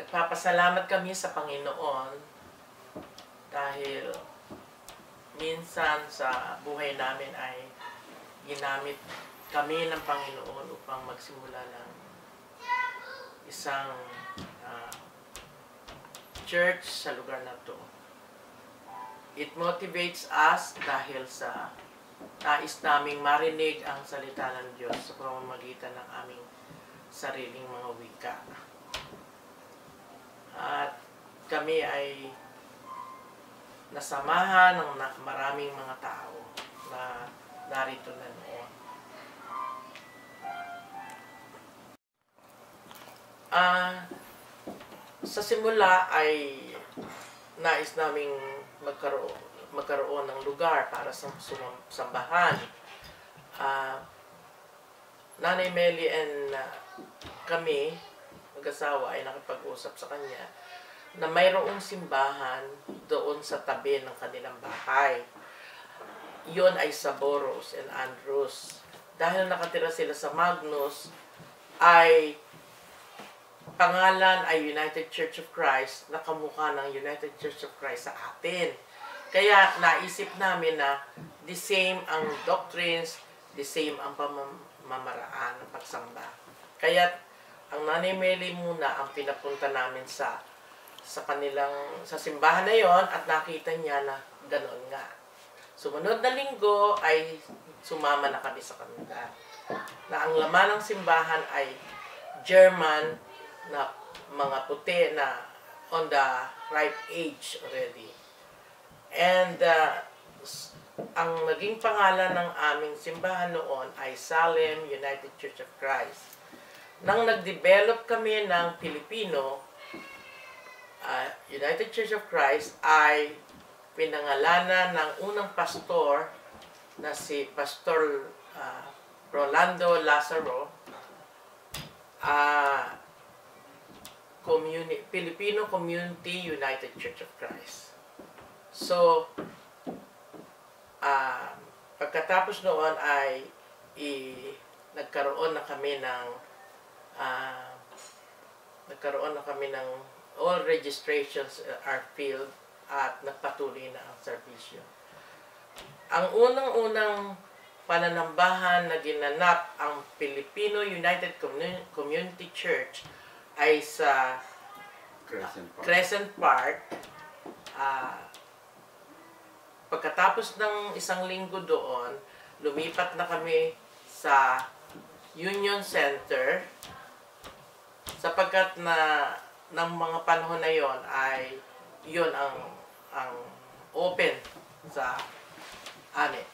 Nagpapasalamat kami sa Panginoon dahil minsan sa buhay namin ay ginamit kami ng Panginoon upang magsimula ng isang church sa lugar na to. It motivates us dahil sa nais naming marinig ang salita ng Diyos sa pamamagitan ng aming sariling mga wika. At kami ay nasamahan ng maraming mga tao na narito na noon. Sa simula ay nais naming magkaroon ng lugar para sa sambahan. Nanay Meli and kami, mag-asawa, ay nakipag-usap sa kanya na mayroong simbahan doon sa tabi ng kanilang bahay. Iyon ay sa Boros and Andrews. Dahil nakatira sila sa Magnus, ay pangalan ay United Church of Christ, na kamukha ng United Church of Christ sa atin. Kaya naisip namin na the same ang doctrines, the same ang pamamaraan ng pagsamba. Kaya ang Nanay Meli muna ang pinapunta namin sa simbahan na yon, at nakita niya na ganoon nga. Sumunod na linggo ay sumama na kami sa kanila. Na ang laman ng simbahan ay German na mga puti na on the ripe age already. And ang naging pangalan ng aming simbahan noon ay Salem United Church of Christ. Nang nag-develop kami ng Pilipino, United Church of Christ ay pinangalanan ng unang pastor na si Pastor Rolando Lazaro, Filipino Community United Church of Christ. So, pagkatapos noon ay nagkaroon na kami ng all registrations are filled at nagpatuloy na ang serbisyo. Ang unang-unang pananambahan na ginanap ang Filipino United Community Church ay sa Crescent Park. Pagkatapos ng isang linggo doon, lumipat na kami sa Union Center sapagkat na ng mga panahon na yon ay yun ang open sa amin.